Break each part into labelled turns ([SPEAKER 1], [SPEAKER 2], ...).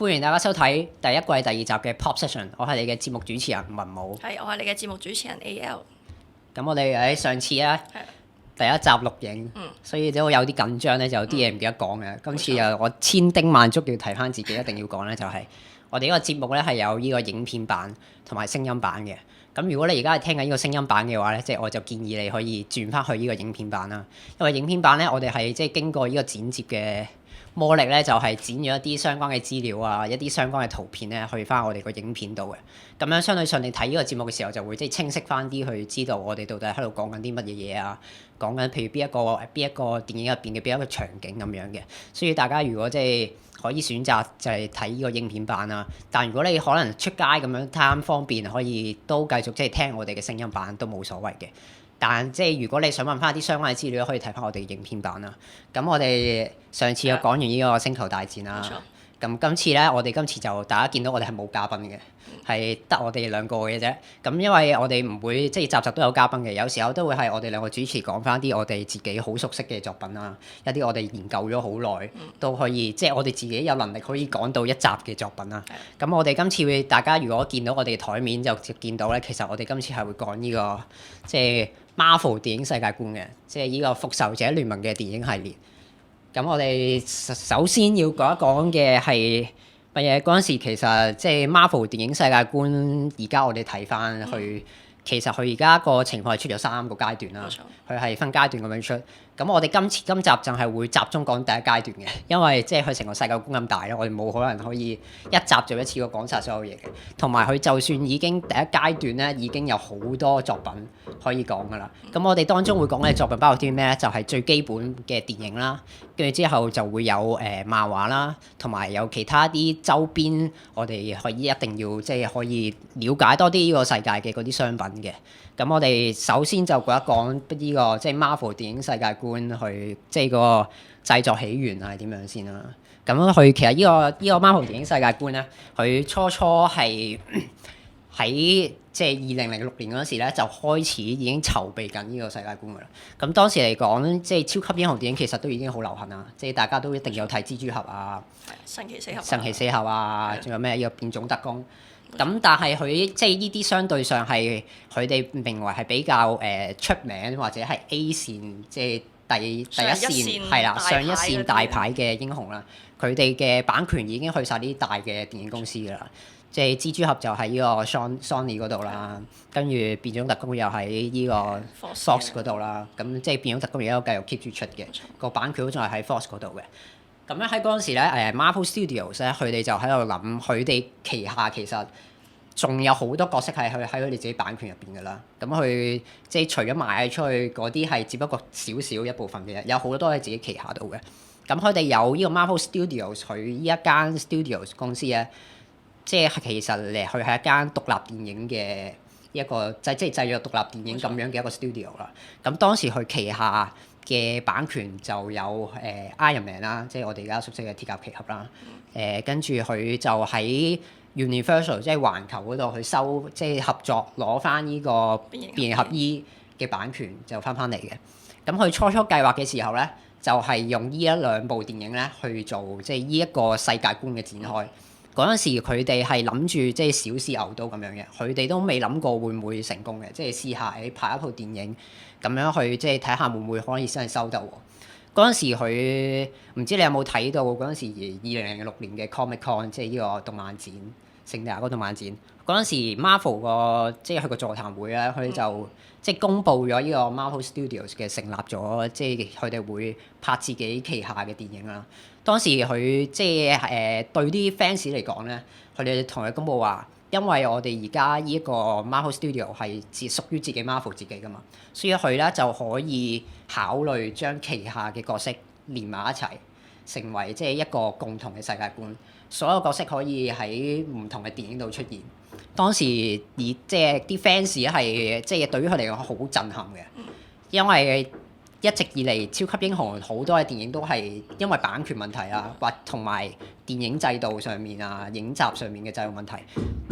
[SPEAKER 1] 歡迎大家收睇第一季第二集嘅 Pop Session，我係你嘅節目主持人文武。
[SPEAKER 2] 係，我係你嘅節目主持人 A.L。
[SPEAKER 1] 咁我哋喺上次咧第一集錄影，所以都有啲緊張咧，就有啲嘢唔記得講嘅。今次又我千叮萬囑要提翻自己，一定要講咧，就係我哋呢個節目咧係有呢個影片版同埋聲音版嘅。咁如果你而家係聽緊呢個聲音版嘅話咧，即係我就建議你可以轉翻去呢個影片版啦。因為影片版咧，我哋係即係經過呢個剪接嘅魔力咧，就係剪咗一啲相關嘅資料啊，一啲相關嘅圖片咧，去翻我哋個影片度嘅。咁樣相對上你睇呢個節目嘅時候，就會即係清晰翻啲去知道我哋到底喺度講緊啲乜嘢嘢啊，講緊譬如邊一個電影入邊嘅邊一個場景咁樣嘅。所以大家如果即係可以選擇就係睇呢個影片版啦。但如果你可能出街咁樣貪方便，可以都繼續即係聽我哋嘅聲音版都冇所謂嘅。但即係如果你想問翻啲相關嘅資料，可以睇翻我哋影片版啦。咁我哋上次又講完呢個星球大戰啦。咁今次咧，我哋今次就大家見到我哋係冇嘉賓嘅，係得我哋兩個嘅啫。咁因為我哋唔會即係集集都有嘉賓嘅，有時候都會係我哋兩個主持講翻啲我哋自己好熟悉嘅作品啦，一啲我哋研究咗好耐都可以，即係我哋自己有能力可以講到一集嘅作品啦。咁我哋今次會，大家如果見到我哋台面就見到咧，其實我哋今次係會講呢個即係 Marvel 電影世界觀嘅，即係呢個復仇者聯盟嘅電影系列。咁我哋首先要講一講嘅係乜嘢？嗰陣時其實即係 Marvel 電影世界觀，而家我哋睇翻去，其實佢而家個情況係出咗3個階段啦。佢係分階段咁樣出。咁我哋今集就係會集中講第一階段嘅，因為即係佢成個世界觀咁大啦，我哋冇可能可以一集就一次過講晒所有嘢嘅。同埋佢就算已經第一階段咧，已經有好多作品可以講噶啦。咁我哋當中會講嘅作品包括啲咩咧？就係最基本嘅電影啦，跟住之後就會有漫畫啦，同埋有其他啲周邊，我哋可以一定要即係可以了解多啲呢個世界嘅嗰啲商品嘅。咁我哋首先就講一講呢個即係 Marvel 電影世界觀去即係個製作起源係點樣先啦。咁佢其實呢個 Marvel 電影世界觀咧，佢初係喺即係2006年嗰時咧，就開始已經籌備緊呢個世界觀噶啦。咁當時嚟講，即係超級英雄電影其實都已經好流行啦，即係大家都一定有睇蜘蛛俠啊、
[SPEAKER 2] 神奇四俠
[SPEAKER 1] 啊，仲有咩呢個變種特工。咁但係佢即係呢啲相對上係佢哋認為係比較出名或者係 A 線，即係第一線係啦，上一線大牌嘅英雄啦。佢哋嘅版權已經去晒啲大嘅電影公司㗎啦。即係蜘蛛俠就喺呢個 Sony 嗰度啦，跟住變種特工又喺呢個 Fox 嗰度啦。咁即係變種特工而家都繼續 keep 住出嘅，個版權都仲係喺 Fox 嗰度嘅。咁咧喺嗰陣時咧，Marvel Studios 咧，佢哋就喺度諗，佢哋旗下其實仲有好多角色係喺佢哋自己版權入邊㗎啦。咁佢即係除咗賣出去嗰啲係只不過少少一部分嘅，有好多都喺自己旗下度嘅。咁佢哋有呢個 Marvel Studios，佢呢一間 Studios 公司咧，即係其實佢係一間獨立電影嘅一個即係製作獨立電影咁樣嘅一個 studio 啦。咁當時佢旗下嘅版權就有Iron Man 啦，即係我哋而家熟悉嘅鐵甲奇俠啦。跟住佢就喺 Universal 即係環球嗰度去收，即係合作攞翻呢個變形俠醫嘅版權就翻嚟嘅。咁佢初計劃嘅時候咧，就係用呢一兩部電影咧去做即係呢一個世界觀嘅展開。嗰陣時佢哋係諗住即係小試牛刀咁樣嘅，佢哋都未諗過會唔會成功嘅，即係試下拍一套電影咁樣去即係睇下會唔會可以真係收得喎。嗰陣時佢唔知你有冇睇到嗰陣時2006年嘅 Comic Con， 即係呢個動漫展，聖地亞哥動漫展。嗰陣時 Marvel 個即係佢個座談會咧，佢就即係公佈咗呢個 Marvel Studios 嘅成立咗，即係佢哋會拍自己旗下嘅電影啦。當時佢即係對啲 fans 嚟講咧，佢哋同佢公佈話，因為我哋而家呢一個 Marvel Studio 係屬於自己 Marvel 自己噶嘛，所以佢咧就可以考慮將旗下嘅角色連埋一齊，成為即係一個共同嘅世界觀。所有角色可以喺唔同嘅電影度出現。當時即係啲 fans 係即係對於佢嚟講好震撼嘅，因為一直以嚟超級英雄好多嘅電影都係因為版權問題啊，或同埋電影制度上面啊、影集上面嘅制度問題，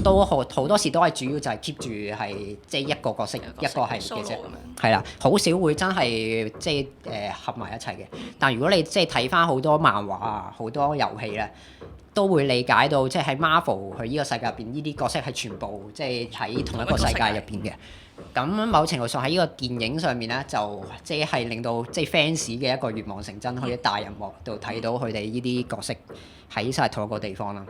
[SPEAKER 1] 都好多時都係主要就係 keep 住係即係一個角色一個系列嘅啫，係啦，好少會真係即係合埋一齊嘅。但如果你即係睇翻好多漫畫啊、好多遊戲咧，都會理解到，即係喺 Marvel 佢呢個世界入邊，呢啲角色係全部即係喺同一個世界入邊嘅。咁某程度上喺呢個電影上面咧，就即係令到即係 fans 嘅一個願望成真，可以喺大銀幕度睇到佢哋呢啲角色喺晒同一個地方啦。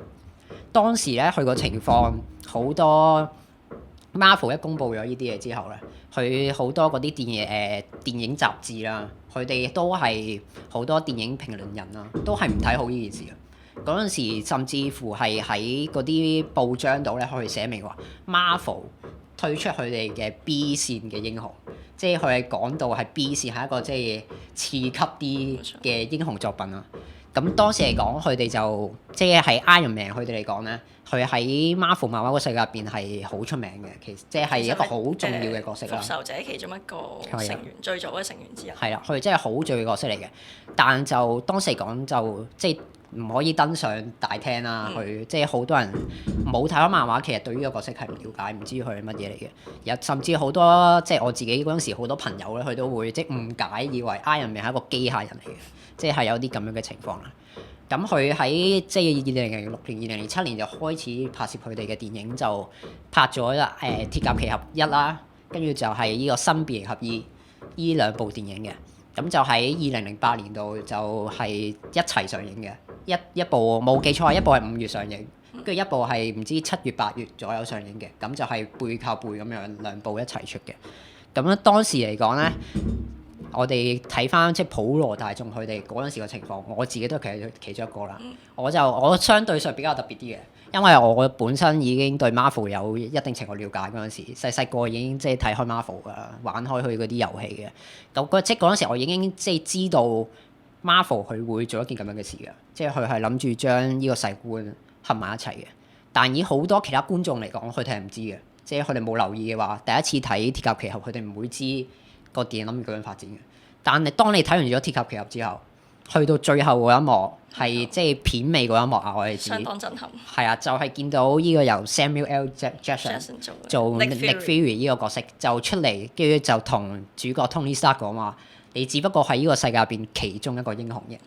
[SPEAKER 1] 當時咧佢個情況好多 Marvel 一公佈咗呢啲嘢之後咧，佢好多嗰啲電影雜誌啦，佢哋都係好多電影評論人啦，都係唔睇好呢件事嘅。嗰陣時甚至乎係喺嗰啲報章度咧，佢哋寫明話 Marvel 推出佢哋嘅 B 線嘅英雄，即係佢係講到係 B 線係一個即係次級啲嘅英雄作品啦。咁當時嚟講，佢哋就即係 Iron Man 佢哋嚟講咧，佢喺 Marvel 漫畫個世界入邊係好出名嘅，其實即係一個好重要嘅角色啦。
[SPEAKER 2] 復仇者其中一個成員，最早嘅成員之一。係
[SPEAKER 1] 啦，佢哋真係好重要嘅角色嚟嘅，但就當時嚟講就即係唔可以登上大廳啦。佢即係好多人冇睇開漫畫，其實對呢個角色係唔了解，唔知佢係乜嘢嚟嘅。有甚至好多即係我自己嗰陣時好多朋友咧，佢都會即係誤解以為 Iron Man 係一個機械人嚟嘅，即係有啲咁樣嘅情況啦。咁佢喺即係2006年、2007年就開始拍攝佢哋嘅電影，就拍咗鐵甲奇俠1啦，跟住就係呢個新變形俠醫呢兩部電影嘅。咁就喺2008年度就係一齊上映嘅，一部冇記錯，一部係5月上映，跟住一部係唔知7月8月左右上映嘅。咁就係背靠背咁樣兩部一齊出嘅。咁咧當時嚟講咧，我哋睇翻即係普羅大眾佢哋嗰陣時嘅情況，我自己都係其中一個啦。我相對上比較特別啲嘅，因為我本身已經對 Marvel 有一定程度了解，嗰陣時細個已經即係睇開 Marvel 噶啦，玩開佢嗰啲遊戲嘅。咁即係嗰陣時我已經即係知道 Marvel 佢會做一件咁樣嘅事嘅，即係佢係諗住將呢個世觀合埋一齊嘅。但以好多其他觀眾嚟講，佢哋係唔知嘅，即係佢哋冇留意嘅話，第一次睇鐵甲奇俠，佢哋唔會知個電影諗住咁樣發展嘅。但係當你睇完咗鐵甲奇俠之後，去到最後嗰一幕係即係片尾嗰一幕啊！我哋知
[SPEAKER 2] 相當震撼。
[SPEAKER 1] 係啊，就係見到呢個由 Samuel L. Jackson 做 Nick Fury 呢個角色就出嚟，跟住就同主角 Tony Stark 講話：你只不過係呢個世界入邊其中一個英雄嘅，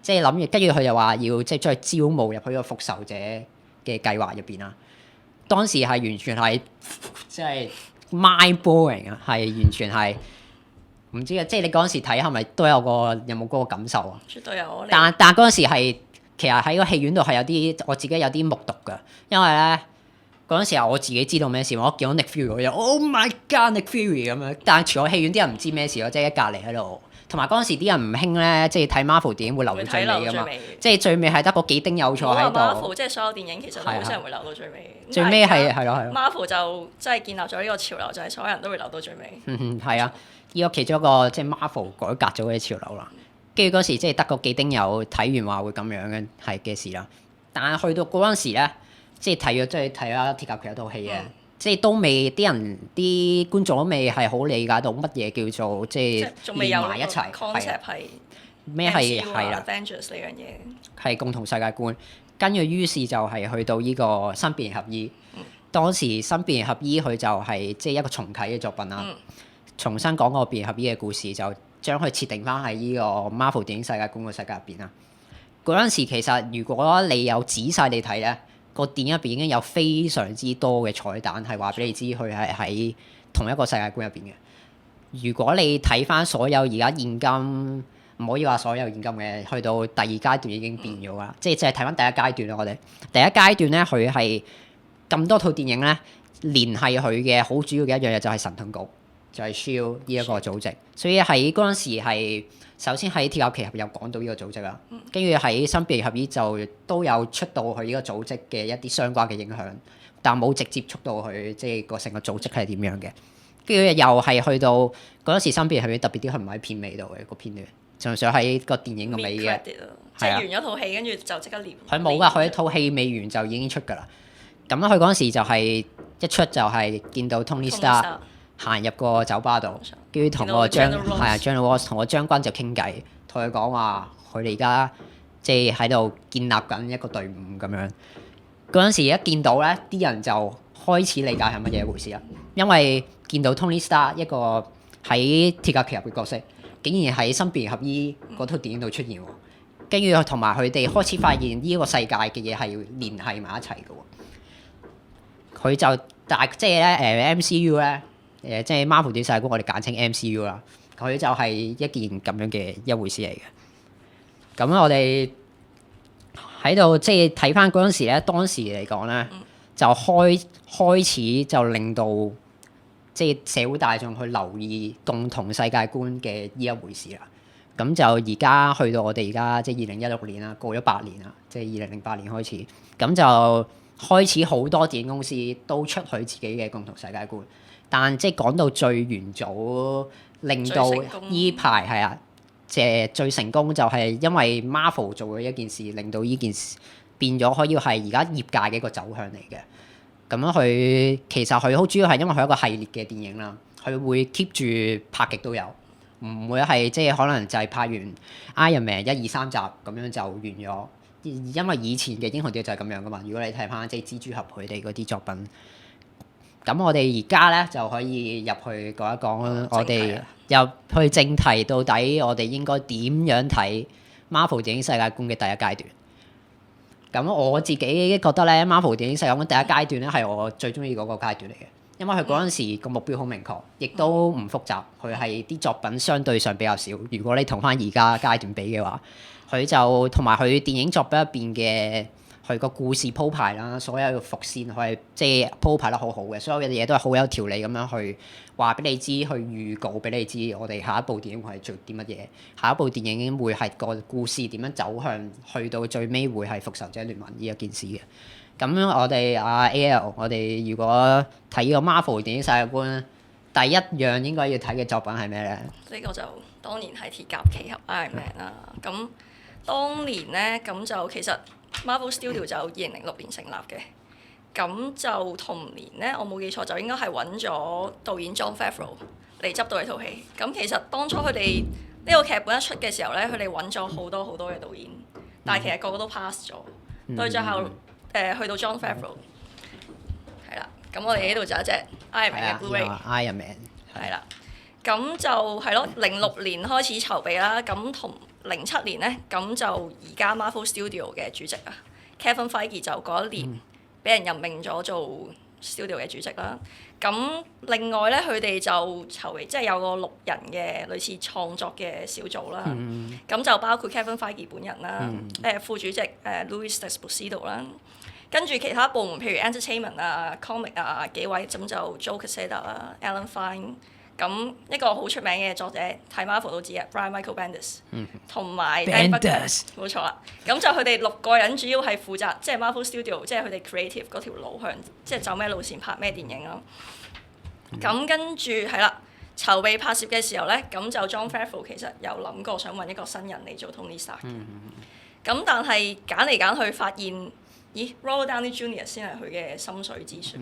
[SPEAKER 1] 即係諗住。跟住佢就話要即係將佢招募入去個復仇者嘅計劃入邊啦。當時係完全係即係 mind blowing 啊，係完全係。唔知啊，即係你嗰陣時睇係咪都有冇嗰個感受啊？
[SPEAKER 2] 絕對有。
[SPEAKER 1] 但嗰陣時係其實喺個戲院度係有啲我自己有啲目睹㗎，因為咧嗰陣時候我自己知道咩事，我見到 Nick Fury 我就 Oh my God Nick Fury 咁樣，但係全個戲院啲人唔知咩事咯，即係一隔離喺度。同埋嗰陣時啲人唔興咧，即係睇 Marvel 電影會留到最尾㗎嘛，即係最尾係得個幾丁友坐喺度。
[SPEAKER 2] Marvel 即係所有電影其實都好少人會留到最尾。
[SPEAKER 1] 最尾係咯。
[SPEAKER 2] Marvel 就即係建立咗呢個潮流，就係所有人都會留到最尾。
[SPEAKER 1] 係啊。呢個其中一個即係 Marvel 改革咗嘅潮流啦，跟住嗰時即係得個幾丁友睇完話會咁樣嘅事啦。但係去到嗰陣時咧，即係睇咗鐵甲奇俠套戲嘅，即係都未啲觀眾都未係好理解到乜嘢叫做即係連埋一齊。
[SPEAKER 2] concept 係
[SPEAKER 1] 咩係啦
[SPEAKER 2] Avengers 呢樣嘢
[SPEAKER 1] 係共同世界觀。跟住於是就係去到呢個新變形俠醫。當時新變形俠醫佢就係即係一個重啟嘅作品啦。重新講個變形俠醫嘅故事，就將佢設定翻喺呢個 Marvel 電影世界觀嘅世界入邊啦。嗰陣時其實如果你有仔細地睇咧，個電影入邊已經有非常之多嘅彩蛋，係話俾你知佢係喺同一個世界觀入邊嘅。如果你睇翻所有而家現今，唔可以話所有現今嘅，去到第二階段已經變咗啦。即係淨係睇翻第一階段啦。我哋第一階段咧，佢係咁多套電影咧，連係佢嘅好主要嘅一樣嘢就係神盾局。就係 Shield 呢一個組織，所以喺嗰陣時係首先喺鐵甲奇俠有講到呢個組織啦，跟住喺新變形俠醫就都有出到佢呢個組織嘅一啲相關嘅影響，但冇直接觸到佢即係個成個組織係點樣嘅。跟住又係去到嗰陣時新變形俠醫特別啲，佢唔喺片尾度嘅個片段，純粹喺個電影嘅尾嘅，
[SPEAKER 2] 即係完咗套戲跟住就即刻連。
[SPEAKER 1] 佢冇㗎，佢套戲未完就已經出㗎啦。咁佢嗰陣時就係一出就係見到 Tony Stark。行入個酒吧度，跟住同個General Ross 同個將軍就傾偈，同佢講話佢哋而家即係喺度建立緊一個隊伍咁樣。嗰陣時一見到咧，啲人就開始理解係乜嘢一回事啦。因為見到 Tony Stark 一個喺鐵甲奇俠嘅角色，竟然喺新變形俠醫嗰套電影度出現喎。跟住同埋佢哋開始發現呢個世界嘅嘢係聯繫埋一齊嘅喎。佢就即係咧MCU 咧即係 Marvel 電影世界觀，我哋簡稱 MCU 啦。佢就係一件咁樣嘅一回事嚟嘅。咁我哋喺度即係睇翻嗰陣時咧，當時嚟講咧，就開始就令到即係社會大眾去留意共同世界觀嘅呢一回事啦。咁就而家去到我哋而家即係2016年啦，過咗8年啦，即係2008年開始，咁就開始好多電影公司都出佢自己嘅共同世界觀。但即係講到最元祖，令到依排係啊，最成功就係因為 Marvel 做咗一件事，令到呢件事變咗可以係而家業界嘅一個走向嚟嘅。咁佢其實佢好主要係因為佢一個系列嘅電影啦，佢會 keep 住拍極都有。唔會係即係可能就係拍完 Iron Man 1、2、3集咁樣就完咗，因為以前嘅英雄電影就係咁樣噶嘛。如果你睇翻即係蜘蛛俠佢哋嗰啲作品，咁我哋而家咧就可以入去講一講我哋入去正題，到底我哋應該點樣睇 Marvel 電影世界觀嘅第一階段。咁我自己覺得咧 Marvel 電影世界觀第一階段咧係我最中意嗰個階段嚟嘅。因為佢嗰陣時個目標好明確，亦都唔複雜。佢係啲作品相對上比較少。如果你同翻而家階段比嘅話，佢就同埋佢電影作品入邊嘅佢個故事鋪排啦，所有嘅伏線佢係即係鋪排得好好嘅。所有嘅嘢都係好有條理咁樣去話俾你知，去預告俾你知，我哋下一部電影會係做啲乜嘢，下一部電影會係個故事點樣走向，去到最尾會係復仇者聯盟呢一件事嘅。咁我哋AL，我哋如果睇呢個 Marvel 電影世界觀，第一樣應該要睇嘅作品係咩咧？
[SPEAKER 2] 呢個就當然係鐵甲奇俠 Iron Man 啦。咁當年咧，咁就其實 Marvel Studio 就2006年成立嘅。咁就同年咧，我冇記錯就應該係揾咗導演 Jon Favreau 嚟執到呢套戲。咁其實當初佢哋呢個劇本一出嘅時候咧，佢哋揾咗好多嘅導演，但係其實個個都 pass 咗。到最後去到 Jon Favreau 係啦，咁我哋呢度就有一隻 Iron Man 嘅 Blu-ray。Iron Man 係啦，咁就係咯，06年開始籌備啦，咁同07年咧，咁就而家 Marvel Studio 嘅主席啊 Kevin Feige 就嗰一年俾人任命咗做 Studio 嘅主席啦。咁另外咧，佢哋就籌備即係有個6人嘅類似創作嘅小組啦。咁就包括 Kevin Feige 本人啦，副主席Louis D'Esposito 啦。跟住其他部門，譬如 entertainment 啊、comic 啊幾位，咁就 Joe Quesada 啦、Alan Fine， 咁一個好出名嘅作者，睇 Marvel 都知啊 ，Brian Michael Bendis，同埋
[SPEAKER 1] Bendis，冇
[SPEAKER 2] 錯啦。咁就佢哋6個人主要係負責，即係 Marvel Studio，即係佢哋 creative 嗰條路向，即係走咩路線拍咩電影咯。咁跟住係啦，籌備拍攝嘅時候咧，咁就 Jon Favreau 其實有諗過想揾一個新人嚟做 Tony Stark 嘅。咁但係揀嚟揀去發現，咦 Robert Downey Jr. 先係佢嘅心水之選。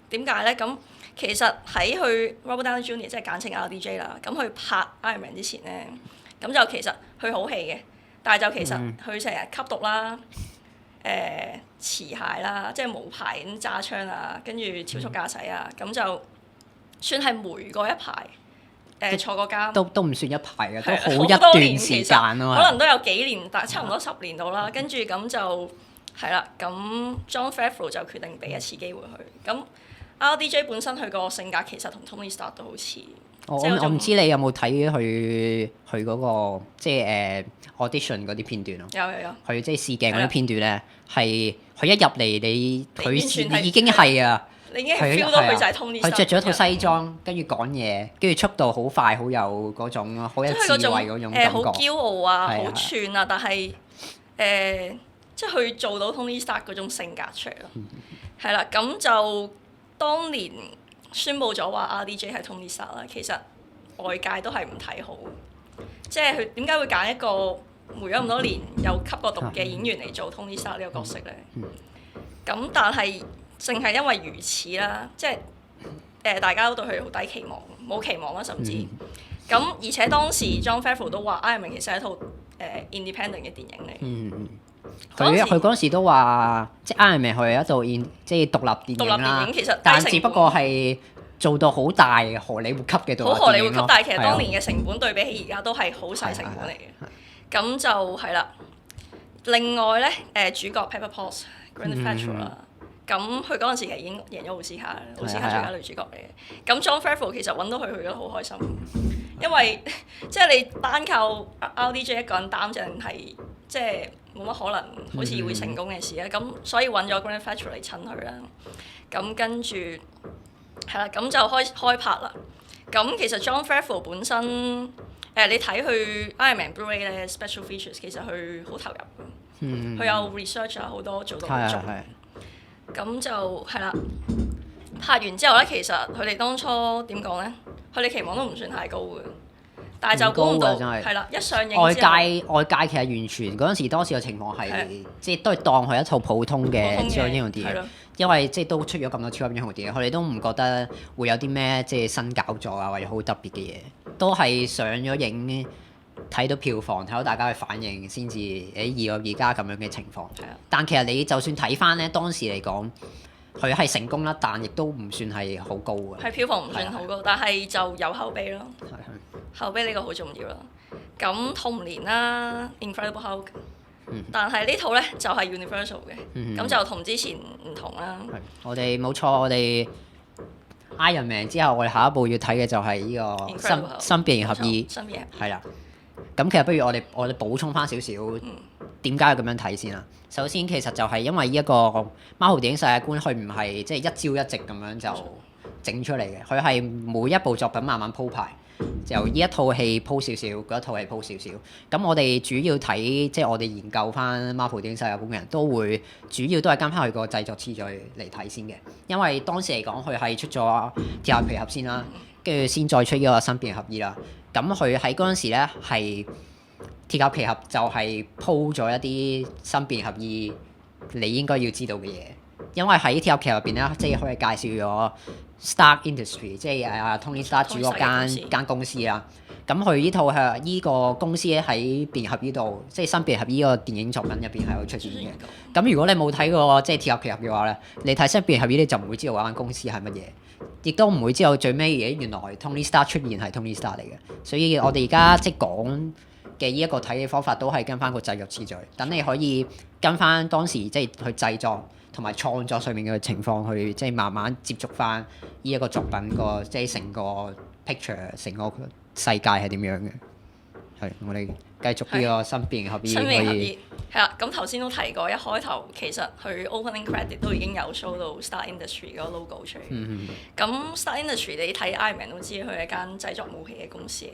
[SPEAKER 2] 點解咧？咁其實喺佢 Robert Downey Jr. 即係簡稱 RDJ 啦。咁佢拍 Iron Man 之前咧，咁就其實佢好戲嘅，但係就其實佢成日吸毒啦、持械啦，即係無牌咁揸槍啊，跟住超速駕駛啊，咁就算係霉過一排，坐過監
[SPEAKER 1] 都唔算一排嘅，都好一段時間啊嘛。
[SPEAKER 2] 可能都有幾年，但差唔多10年到啦。跟住咁就係啦，咁 Jon Favreau 就決定俾一次機會佢。咁 RDJ 本身佢個性格其實同 Tony Stark 都好似。我
[SPEAKER 1] 唔知你有冇睇佢嗰個即係audition 嗰啲片段咯？
[SPEAKER 2] 有。
[SPEAKER 1] 佢即係試鏡嗰啲片段咧，係佢一入嚟佢已經係啊。
[SPEAKER 2] 你已經 feel 到佢就係 Tony Stark。
[SPEAKER 1] 佢着咗一套西裝，跟住講嘢，跟住速度好快，好有嗰種好有智慧嗰種感覺。
[SPEAKER 2] 好驕傲啊，好串啊，但係即係佢做到 Tony Stark 嗰種性格出嚟咯。係啦，咁就當年宣佈咗話 RDJ 係 Tony Stark 啦，其實外界都係唔睇好，即係佢點解會揀一個霉咗咁多年又吸過毒嘅演員嚟做 Tony Stark 呢個角色咧？咁但係淨係因為如此啦，即係大家都對佢好低期望，冇期望啦，甚至咁而且當時 Jon Favreau 都話 Iron Man 其實係一套independent 嘅電影嚟。
[SPEAKER 1] 佢嗰陣時都話，即係 Iron Man 係一套即係獨立電影啦。
[SPEAKER 2] 其實
[SPEAKER 1] 但只不過係做到好大荷里活級嘅獨立電影咯。
[SPEAKER 2] 好荷里活級，但係其實當年嘅成本對比起而家都係好細成本嚟嘅。咁就係啦。另外咧主角 Pepper Potts、Gwyneth Paltrow 啦。咁佢嗰陣時其實已經贏咗奧斯卡最佳女主角嚟嘅。咁 Jon Favreau 其實揾到佢，佢覺得好開心，因為即係你單靠 RDJ 一個人擔正係即係冇乜可能好似會成功嘅事啊。咁所以揾咗 Gwyneth Paltrow 嚟襯佢啦。咁跟住係啦，咁就開拍啦。咁其實 Jon Favreau 本身你睇佢 Iron Man Blu-ray 咧 Special Features， 其實佢好投入嘅。佢有 research 啊，好多做到好足。咁就係啦，拍完之後咧，其實佢哋當初點講咧？佢哋期望都唔算太高嘅，但係就估唔到係啦，一上映之後
[SPEAKER 1] 外界其實完全嗰陣時當時嘅情況係即係都係當佢一套普通嘅超級英雄電影，因為即係都出咗咁多超級英雄電影，佢哋都唔覺得會有啲咩即係新搞作啊或者好特別嘅嘢，都係上咗映。睇到票房，睇到大家嘅反應，先至而家咁樣嘅情況。但其實你就算睇翻咧，當時嚟講，佢係成功啦，但亦都唔算係好高嘅。
[SPEAKER 2] 係票房唔算好高，但係就有口碑咯。口碑呢個好重要啦。咁同年啦，《Incredible Hulk》，但係呢套咧就係 Universal 嘅，咁就同之前唔同啦。
[SPEAKER 1] 我哋冇錯，我哋 Iron Man 之後，我哋下一步要睇嘅就係呢個新變形俠醫。係啦。咁其實不如我哋補充翻少少點解要咁樣睇先啦。首先其實就係因為呢一個 Marvel 電影世界觀，佢唔係即係一朝一夕咁樣就整出嚟嘅，佢係每一部作品慢慢鋪排，由呢一套戲鋪少少，嗰一套戲鋪少少。咁我哋主要睇即係我哋研究翻 Marvel 電影世界觀嘅人都會主要都係跟翻佢個製作次序嚟睇先嘅，因為當時嚟講佢係出咗鐵甲奇俠先啦，跟住先再出呢個新變形俠醫啦。咁佢喺嗰陣時咧係鐵甲奇俠就係鋪咗一啲新變形俠醫你應該要知道嘅嘢，因為喺鐵甲奇俠入邊咧，即係佢係介紹咗 Stark Industry， 即係Tony Stark 住嗰間公司啦。咁佢呢套係呢個公司喺變形俠醫度，即係新變形俠醫個電影作品入邊係會出現嘅。咁如果你冇睇過即係鐵甲奇俠嘅話咧，你睇新變形俠醫你就唔會知道嗰間公司係乜嘢。亦都唔會知道最尾原來 Tony Stark 出現係 Tony Stark 嚟嘅，所以我哋而家即係講嘅呢一個睇嘅方法都係跟翻個製作次序，等你可以跟翻當時即係去製作同埋創作上面嘅情況去即係慢慢接觸翻呢一個作品個即係成個 picture 成個世界係點樣嘅。係，我哋繼續呢個新變形俠醫可以。
[SPEAKER 2] 係啦，咁頭先都提過，一開頭其實佢 opening credit 都已經有 show 到 Stark Industry 嗰個 logo 出嚟。咁 Stark Industry 你睇 Iron Man 都知佢係間製作武器嘅公司嚟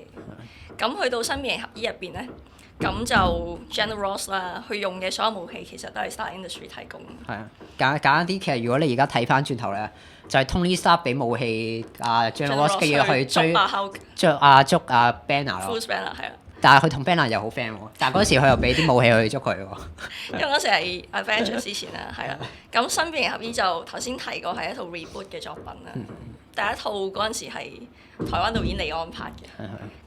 [SPEAKER 2] 嘅。咁去到新變形俠醫入邊咧，咁就 General Ross 啦，佢用嘅所有武器其實都係 Stark Industry 提供。係
[SPEAKER 1] 啊，簡單啲，其實如果你而家睇翻轉頭咧，就係 Tony Stark 俾武器General Ross 嘅嘢去捉 Banner 咯。
[SPEAKER 2] Bruce Banner 係啊。
[SPEAKER 1] 但係佢同 Banner 又好 friend 喎，但係嗰時佢又俾啲武器去捉佢喎。
[SPEAKER 2] 因為嗰時係 Avengers 之前啦，係啦。咁新變形俠醫就頭先提過係一套 reboot 嘅作品啦。第一套嗰陣時係台灣導演李安拍嘅。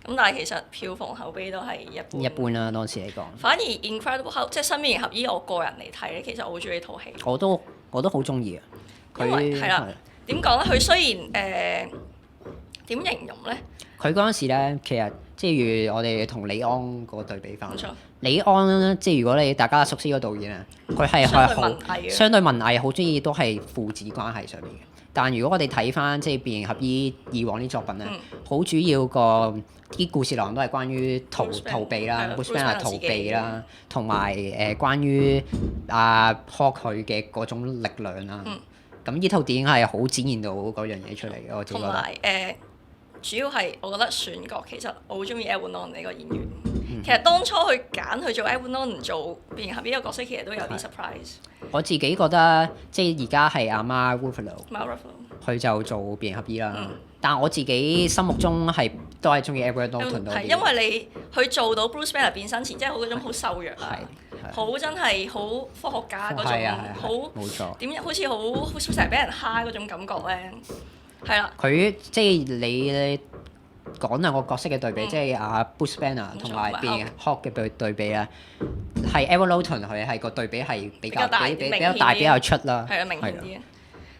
[SPEAKER 2] 咁但係其實票房口碑都係一般
[SPEAKER 1] 啦，當時嚟講。
[SPEAKER 2] 反而 Incredible Hulk 即係新變形俠醫，我個人嚟睇咧，其實我好中意呢套戲。
[SPEAKER 1] 我都好中意啊。
[SPEAKER 2] 因為係啦，點講咧？佢雖然點形容咧？
[SPEAKER 1] 佢嗰陣時咧，其實即如我哋同李安個對比翻。冇錯。李安即係如果你大家熟悉個導演啊，佢係相對文藝，好中意都係父子關係上面嘅。但如果我哋睇翻即係變形俠醫以往啲作品咧，好主要個啲故事內容都係關於逃避啦 Bruce Banner 逃避啦，同埋關於Hulk 佢嘅嗰種力量啦。咁呢套電影係好展現到嗰樣嘢出嚟嘅，我自己覺得。
[SPEAKER 2] 同埋主要係我覺得選角其實我好中意 Edward Norton 呢個演員。其實當初佢揀佢做 Edward Norton 做變形俠醫呢個角色，其實都有啲 surprise。我
[SPEAKER 1] 自己覺得即係而家係阿 Mark Ruffalo，佢就做變形俠醫啦。但我自己心目中都係中意 Edward Norton 多啲。
[SPEAKER 2] 因為你佢做到 Bruce Banner 變身前，即係好嗰種好瘦弱啊，好真係好科學家嗰種，
[SPEAKER 1] 冇錯，
[SPEAKER 2] 點好似好成日俾人蝦嗰種感覺咧。係啦，
[SPEAKER 1] 佢即係你講兩個角色嘅對比，即係Bruce Banner 同埋變形 Hulk 嘅對比咧，係 Edward Norton 佢係個對比係比較大比較出啦，
[SPEAKER 2] 係啊，明顯啲。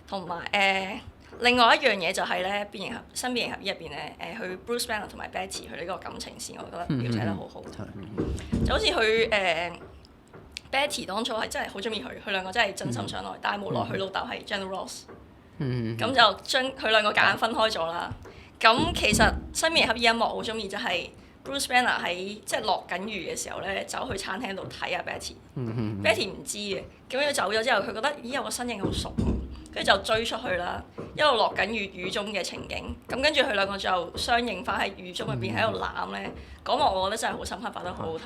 [SPEAKER 2] 同埋另外一樣嘢就係咧，新變形俠醫入邊咧，佢 Bruce Banner 同埋 Betty 佢呢個感情線，我覺得描寫得好好。就好似佢 Betty 當初係真係好中意佢兩個真係真心相愛，但係無奈佢老豆係 General Ross，咁就將佢兩個夾硬分開咗啦。咁其實新面合意音樂我好中意就係 Bruce Banner 喺即係落緊雨嘅時候咧，走去餐廳度睇下 Betty，Betty 唔知嘅，咁佢走咗之後，佢覺得咦有個身影好熟，跟住就追出去啦，一路落緊雨，雨中嘅情景，咁跟住佢兩個就相認翻喺雨中入邊喺度攬咧，嗰幕我覺得真係好深刻，拍得好好睇，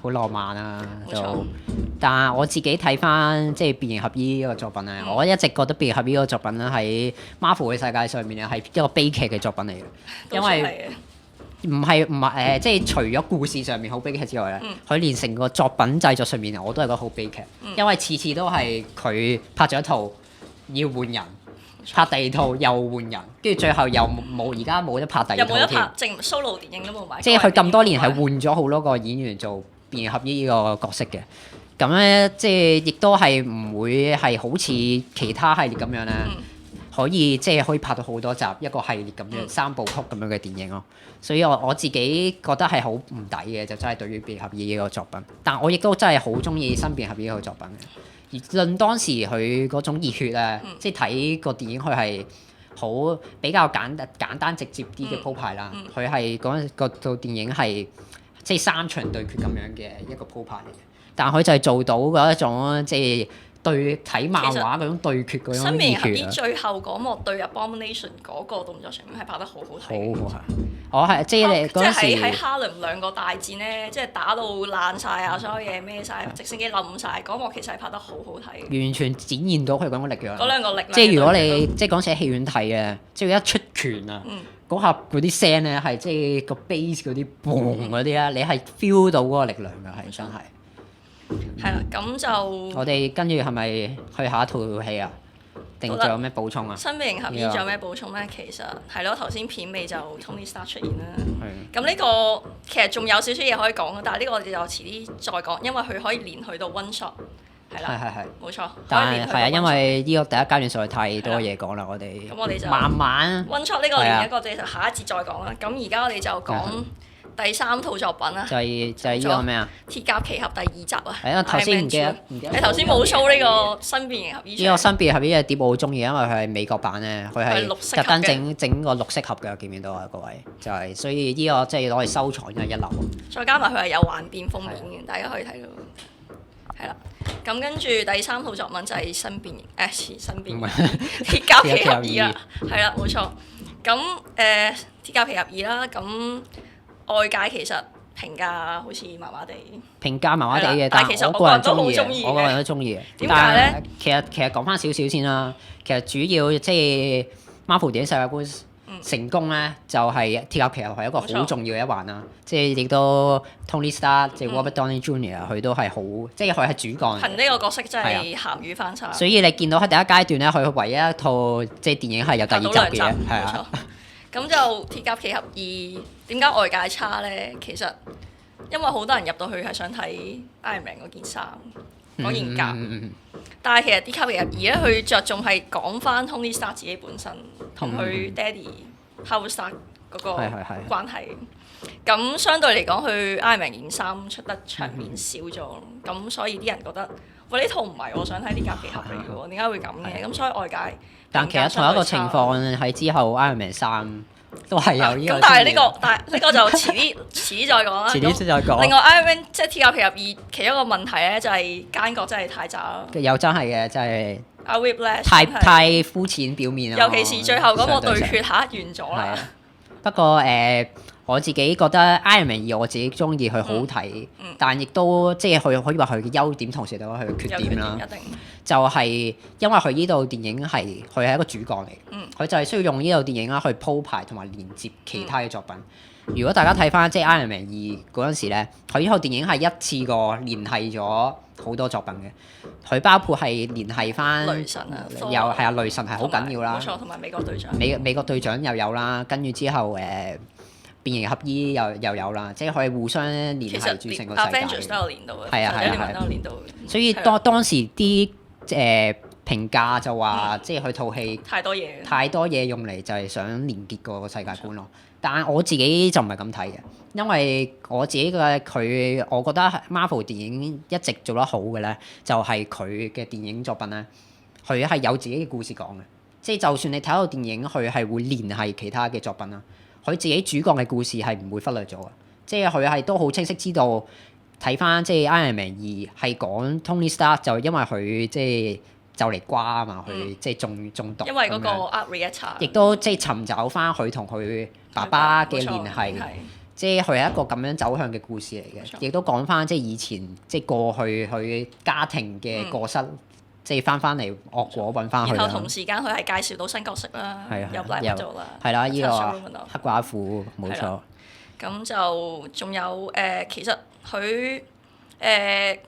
[SPEAKER 1] 好浪漫啊！
[SPEAKER 2] 冇錯。
[SPEAKER 1] 但係我自己睇翻即係變形俠醫呢個作品咧，我一直覺得變形俠醫呢個作品咧喺 Marvel 嘅世界上面咧係一個悲劇嘅作品嚟嘅，因為唔係即係除咗故事上面好悲劇之外咧，佢連成個作品製作上面我都係覺得好悲劇，因為次次都係佢拍咗一套要換人，拍第二套又換人，跟住最後又冇而家冇得拍第二套添，
[SPEAKER 2] 又冇得拍正 solo 電影都冇買，
[SPEAKER 1] 即係佢咁多年係換咗好多個演員做變形俠醫呢個角色嘅。咁咧，即係亦都係唔會係好似其他系列咁樣咧，可以即係可以拍到好多集一個系列咁樣3部曲咁樣嘅電影咯。所以我自己覺得係好唔抵嘅，就真係對於變形俠醫呢個作品。但我亦都真係好中意新變形俠醫呢個作品嘅。而論當時佢嗰種熱血咧，即係睇個電影佢係好比較簡單直接啲嘅鋪排啦。佢係嗰套電影係即係3場對決咁樣嘅一個鋪排嚟嘅。但佢就係做到嗰一種即係對睇漫畫嗰種對決嗰種熱血。新變形俠醫
[SPEAKER 2] 最後嗰幕對 Abomination 嗰個動作場面係拍得好好睇。
[SPEAKER 1] 好係，我係即係你嗰陣時
[SPEAKER 2] 喺哈林兩個大戰咧，即係打到爛晒啊，所有嘢孭晒，直升機冧晒，嗰幕其實係拍得好好睇。
[SPEAKER 1] 完全展現到佢嗰種力量。
[SPEAKER 2] 嗰兩個力量。
[SPEAKER 1] 即係如果你即係嗰陣時喺戲院睇嘅，即係一出拳啊，嗰下嗰啲聲咧係即係個 base 嗰啲 boom 嗰啲咧，你係 feel 到嗰個力量㗎，係真係。
[SPEAKER 2] 係啦，咁就
[SPEAKER 1] 我哋跟住係咪去下一套戲啊？定仲有咩補充啊？
[SPEAKER 2] 新變形俠醫仲有咩補充咧？其實係咯，頭先片尾就 Tony Stark 出現啦。咁呢個其實仲有少少嘢可以講嘅，但係呢個我哋就遲啲再講，因為佢可以連去到 one shot。係啦，係冇錯。
[SPEAKER 1] 但係係啊，因為呢個第一階段實在太多嘢講啦，我哋
[SPEAKER 2] 咁我哋就
[SPEAKER 1] 慢慢
[SPEAKER 2] one shot 呢個連一個，我哋就下一節再講啦。咁而家我哋就講第3套作品啦，
[SPEAKER 1] 就係呢個咩啊？
[SPEAKER 2] 鐵甲奇俠第2集啊！
[SPEAKER 1] 係啊，頭先唔記得，
[SPEAKER 2] 你頭先冇 show 呢個新變形俠醫。
[SPEAKER 1] 呢個新變形俠醫嘅碟我好中意，因為佢係美國版咧，佢係特登整個綠色盒嘅，見唔見到啊？各位就係，所以呢個即係攞嚟收藏嘅一流。再
[SPEAKER 2] 加埋佢係有幻變封面嘅，大家可以睇到。係啦，咁跟住第3套作品就係新變形鐵甲奇俠2啦，係啦，冇錯。咁鐵甲奇俠2啦，咁外界其實評價好似麻麻地，
[SPEAKER 1] 評價麻麻地嘅，但係
[SPEAKER 2] 其實
[SPEAKER 1] 我個人都好
[SPEAKER 2] 中意，
[SPEAKER 1] 我個人都中意嘅。
[SPEAKER 2] 點解咧？
[SPEAKER 1] 其實講翻少少先啦。其實主要即係 Marvel 電影世界觀成功咧，就係鐵甲奇俠係一個好重要嘅一環啦。即係亦都 Tony Stark 即係 Robert Downey Jr. 佢都係好，即係佢係主角。
[SPEAKER 2] 憑呢個角色真係鹹魚翻炒。
[SPEAKER 1] 所以你見到喺第一階段咧，佢唯一一套即係電影係有第2集嘅，係啊。
[SPEAKER 2] 咁就鐵甲奇俠2點解外界差咧？其實因為好多人入到去係想睇 Iron Man 嗰件衫，嗰件甲。但係其實鐵甲奇俠2咧，佢着重係講翻 Tony Stark 自己本身同佢爹哋 Howard Stark 嗰個關係。咁相對嚟講，佢 Iron Man 件衫出得場面少咗，咁所以啲人覺得喂，呢套唔係我想睇鐵甲奇俠嚟嘅喎，點解會咁嘅？咁所以外界。
[SPEAKER 1] 但其實同一個情況喺之後 Iron Man 3都係有呢個。
[SPEAKER 2] 咁但係呢個就遲啲再講啦。
[SPEAKER 1] 遲啲先再講。
[SPEAKER 2] 另外 Iron Man 即係鐵甲奇俠2其中一個問題咧，就係奸角真係太渣啦。
[SPEAKER 1] 又真係嘅，真係。
[SPEAKER 2] 阿 Whiplash
[SPEAKER 1] 太膚淺表面啦。
[SPEAKER 2] 尤其是最後嗰個對決完咗啦。
[SPEAKER 1] 不過我自己覺得 Iron Man 2我自己中意佢好睇，但亦都即係佢可以話佢嘅優點，同時都係佢嘅缺點啦。就係因為佢呢度電影佢係一個主角嚟，佢就係需要用呢度電影啦去鋪排同埋連接其他嘅作品。如果大家睇翻即係 Iron Man 2嗰陣時咧，佢呢套電影係一次過連繫咗好多作品嘅，佢包括係連繫翻
[SPEAKER 2] 雷神啊，
[SPEAKER 1] 又係啊，雷神係好緊要啦，
[SPEAKER 2] 冇錯，同埋美國隊長。
[SPEAKER 1] 美國隊長又有啦，跟住之後變形俠醫又有啦，即係可以互相連繫住成個世界。
[SPEAKER 2] Avengers 都有連到嘅，
[SPEAKER 1] 係啊，
[SPEAKER 2] 都有連到。
[SPEAKER 1] 所以當時啲評價就話，即係佢套戲
[SPEAKER 2] 太多嘢用嚟
[SPEAKER 1] 就係想連結個世界觀咯。但係我自己就唔係咁睇嘅，因為我自己嘅佢，我覺得 Marvel 電影一直做得好嘅咧，就係佢嘅電影作品咧，佢係有自己嘅故事講嘅。即係就算你睇到電影，佢係會聯繫其他嘅作品啦。佢自己主角嘅故事係唔會忽略咗嘅。即係佢係都好清晰知道睇翻即係 Iron Man 2係講 Tony Stark 就因為佢即係就嚟瓜啊嘛，佢即係中毒。
[SPEAKER 2] 因為嗰個 Arc Reactor
[SPEAKER 1] 亦都即係尋找翻佢同佢爸爸嘅聯繫。即係佢係一個咁樣走向嘅故事嚟嘅，亦都講翻即係以前即係過去佢家庭嘅過失。即係翻嚟惡果揾翻佢啦。
[SPEAKER 2] 然後同時間佢係介紹到新角色啦，入嚟做啦。
[SPEAKER 1] 係啦，呢個黑寡婦冇錯。
[SPEAKER 2] 咁就仲有其實佢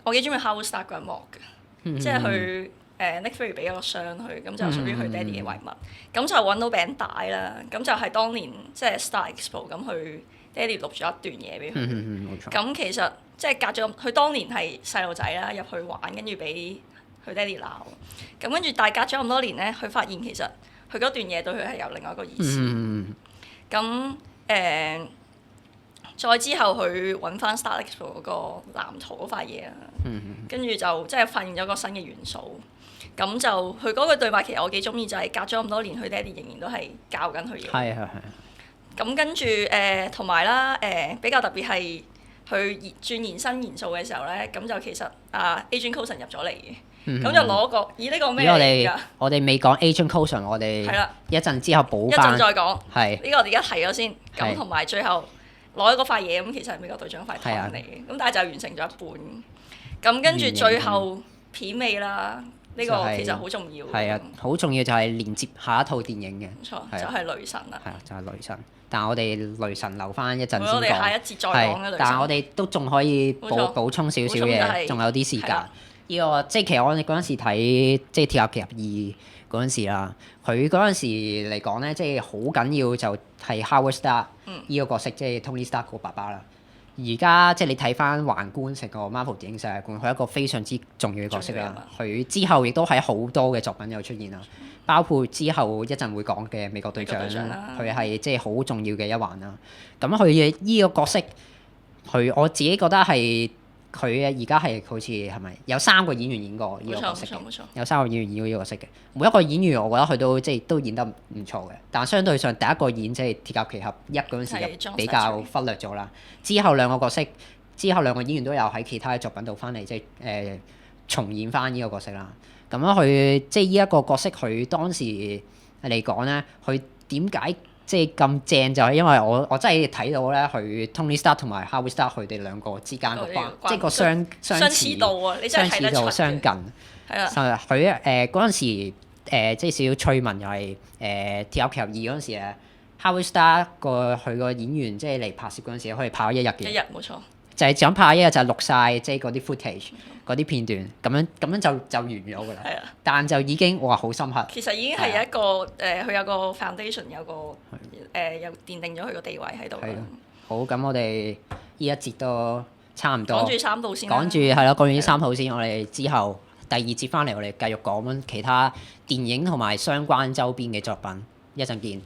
[SPEAKER 2] 我幾中意 Howard Stark 嗰一幕嘅，即係佢Nick Fury 俾咗個傷佢，咁就屬於佢爹哋嘅遺物。咁就揾到餅帶啦，咁就係當年即係 Star Expo 咁，佢爹哋錄咗一段嘢俾佢。
[SPEAKER 1] 冇錯。
[SPEAKER 2] 咁其實即係隔咗，佢當年係細路仔啦，入去玩，跟住俾佢爹哋鬧，咁跟住大隔咗咁多年咧，佢發現其實佢嗰段嘢對佢係有另外一個意思。咁再之後佢揾翻 Star Expo 嗰個藍圖嗰塊嘢啦，跟住就即係發現咗個新嘅元素。咁就佢嗰句對白其實我幾中意，就係隔咗咁多年，佢爹哋仍然都係教緊佢嘢。
[SPEAKER 1] 係。
[SPEAKER 2] 咁跟住同埋啦比較特別係佢轉延伸元素嘅時候咧，咁就其實Agent Coulson 入咗嚟嘅。咁就攞個，呢個咩嚟㗎？
[SPEAKER 1] 我哋未講 Agent Coulson， 我哋一陣之後補翻。
[SPEAKER 2] 一陣再講。
[SPEAKER 1] 係。
[SPEAKER 2] 呢個我哋而家提咗先，咁同埋最後攞咗嗰塊嘢，咁其實係美國隊長塊糖嚟嘅，咁但係就完成咗一半。咁跟住最後片尾啦，呢個其實好重要。
[SPEAKER 1] 係啊，好重要就係連接下一套電影嘅。
[SPEAKER 2] 冇錯，就係雷神啦。
[SPEAKER 1] 係啊，就係雷神。但係我哋雷神留翻一陣先講。
[SPEAKER 2] 我哋下一節再講嘅雷神。
[SPEAKER 1] 但係我哋都仲可以補充少少嘢，仲有啲時間。呢個即係其實我哋嗰陣時睇即係鐵甲奇俠2嗰陣時啦，佢嗰陣時嚟講咧，即係好緊要就係 Howard Stark 呢個角色，即係 Tony Stark 個爸爸啦。而家即係你睇翻橫觀成個 Marvel 電影世界觀，佢係一個非常之重要嘅角色啦。佢之後亦都喺好多嘅作品有出現啦，包括之後一陣會講嘅美國隊長啦，佢係即係好重要嘅一環啦。咁佢嘅呢個角色，我自己覺得係。佢而家係好似係咪有3個演員演過呢個角色嘅？
[SPEAKER 2] 冇錯。
[SPEAKER 1] 有3個演員演過呢個角色嘅。每一個演員我覺得佢都即係都演得唔錯嘅。但相對上第一個演即係鐵甲奇俠1嗰陣時就比較忽略咗啦。之後兩個角色，之後兩個演員都有喺其他嘅作品度翻嚟，即係重演翻呢個角色啦。咁樣佢即係呢一個角色，佢當時嚟講咧，佢點解？即係咁正就係因為我真係睇到咧，佢 Tony Stark 同埋 Howard Stark 佢哋兩個之間個關，即係個相似
[SPEAKER 2] 度啊！你真係睇得出嘅。
[SPEAKER 1] 相近。係啦。佢嗰陣時即係少少趣聞，又係鐵甲奇俠2嗰陣時咧，Howard Stark 佢個演員即係嚟拍攝嗰陣時，佢哋拍咗1日嘅。
[SPEAKER 2] 1日冇錯。
[SPEAKER 1] 就係想拍1日就錄晒即係嗰啲 footage 嗰啲片段，咁樣就完咗㗎啦。係啊。但就已經哇好深刻。
[SPEAKER 2] 其實已經係一個佢有個 foundation， 有個又奠定咗佢個地位喺度。係咯。
[SPEAKER 1] 好，咁我哋呢一節都差唔多。
[SPEAKER 2] 講住3套先。講
[SPEAKER 1] 住係咯，講完呢3套先，我哋之後第2節翻嚟，我哋繼續講其他電影同埋相關周邊嘅作品。一陣見。